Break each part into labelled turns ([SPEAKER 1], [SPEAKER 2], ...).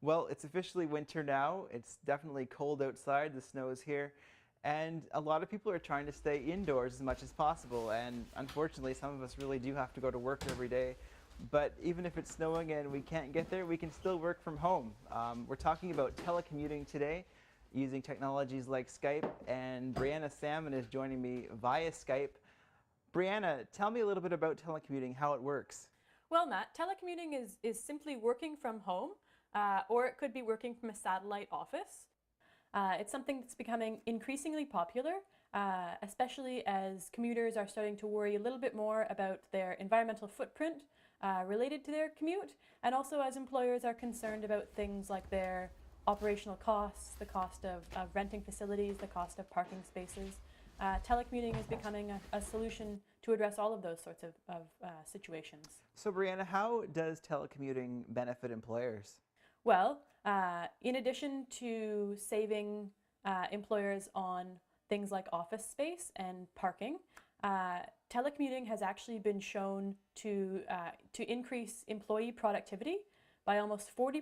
[SPEAKER 1] Well, it's officially winter now. It's definitely cold outside. The snow is here. And a lot of people are trying to stay indoors as much as possible. And unfortunately, some of us really do have to go to work every day. But even if it's snowing and we can't get there, we can still work from home. We're talking about telecommuting today using technologies like Skype. And Brianna Salmon is joining me via Skype. Brianna, tell me a little bit about telecommuting, how it works.
[SPEAKER 2] Well, Matt, telecommuting is simply working from home, or it could be working from a satellite office. It's something that's becoming increasingly popular, especially as commuters are starting to worry a little bit more about their environmental footprint related to their commute, and also as employers are concerned about things like their operational costs, the cost of renting facilities, the cost of parking spaces. Telecommuting is becoming a solution to address all of those sorts of situations.
[SPEAKER 1] So Brianna, how does telecommuting benefit employers?
[SPEAKER 2] Well, in addition to saving employers on things like office space and parking, telecommuting has actually been shown to increase employee productivity by almost 40%.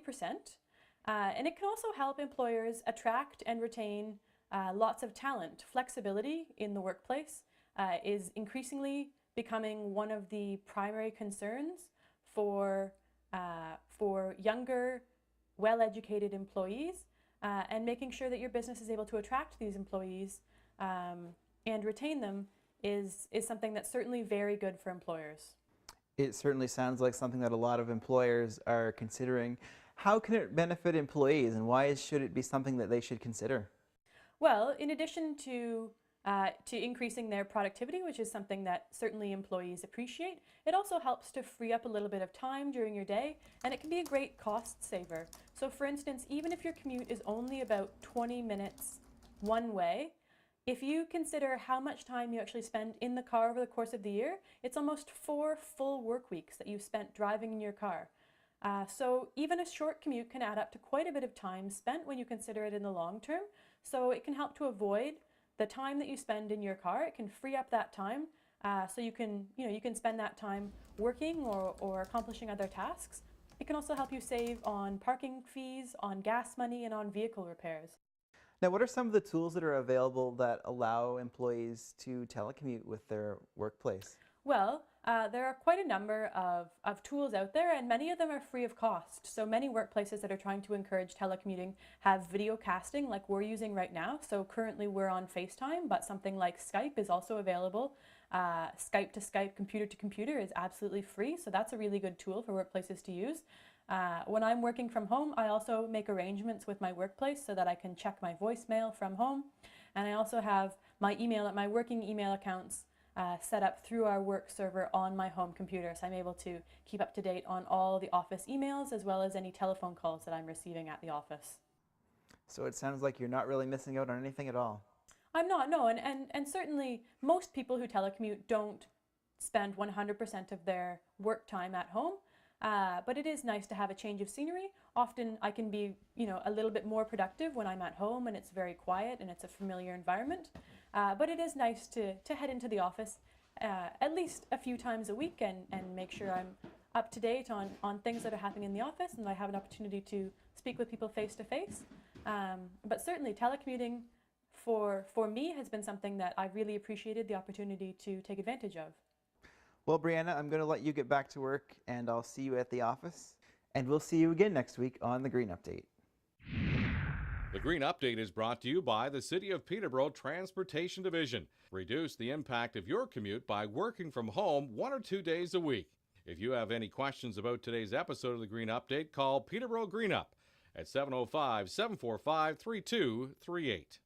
[SPEAKER 2] And it can also help employers attract and retain lots of talent. Flexibility in the workplace is increasingly becoming one of the primary concerns for younger, well-educated employees, and making sure that your business is able to attract these employees and retain them is something that's certainly very good for employers.
[SPEAKER 1] It certainly sounds like something that a lot of employers are considering. How can it benefit employees, and why should it be something that they should consider?
[SPEAKER 2] Well, in addition to increasing their productivity, which is something that certainly employees appreciate, it also helps to free up a little bit of time during your day, and it can be a great cost saver. So for instance, even if your commute is only about 20 minutes one way, if you consider how much time you actually spend in the car over the course of the year, it's almost 4 full work weeks that you've spent driving in your car. So even a short commute can add up to quite a bit of time spent when you consider it in the long term. So it can help to avoid the time that you spend in your car. It can free up that time so you can spend that time working or accomplishing other tasks. It can also help you save on parking fees, on gas money, and on vehicle repairs.
[SPEAKER 1] Now, what are some of the tools that are available that allow employees to telecommute with their workplace?
[SPEAKER 2] Well, there are quite a number of tools out there, and many of them are free of cost. So many workplaces that are trying to encourage telecommuting have video casting like we're using right now. So currently we're on FaceTime, but something like Skype is also available. Skype to Skype, computer to computer is absolutely free. So that's a really good tool for workplaces to use. When I'm working from home, I also make arrangements with my workplace so that I can check my voicemail from home. And I also have my working email accounts set up through our work server on my home computer. So I'm able to keep up to date on all the office emails as well as any telephone calls that I'm receiving at the office.
[SPEAKER 1] So it sounds like you're not really missing out on anything at all.
[SPEAKER 2] I'm not, no, and certainly most people who telecommute don't spend 100% of their work time at home. But it is nice to have a change of scenery. Often I can be, a little bit more productive when I'm at home and it's very quiet and it's a familiar environment. But it is nice to head into the office at least a few times a week and make sure I'm up to date on things that are happening in the office and I have an opportunity to speak with people face to face. But certainly telecommuting for me has been something that I've really appreciated the opportunity to take advantage of.
[SPEAKER 1] Well, Brianna, I'm going to let you get back to work, and I'll see you at the office. And we'll see you again next week on The Green Update.
[SPEAKER 3] The Green Update is brought to you by the City of Peterborough Transportation Division. Reduce the impact of your commute by working from home 1 or 2 days a week. If you have any questions about today's episode of The Green Update, call Peterborough Green Up at 705-745-3238.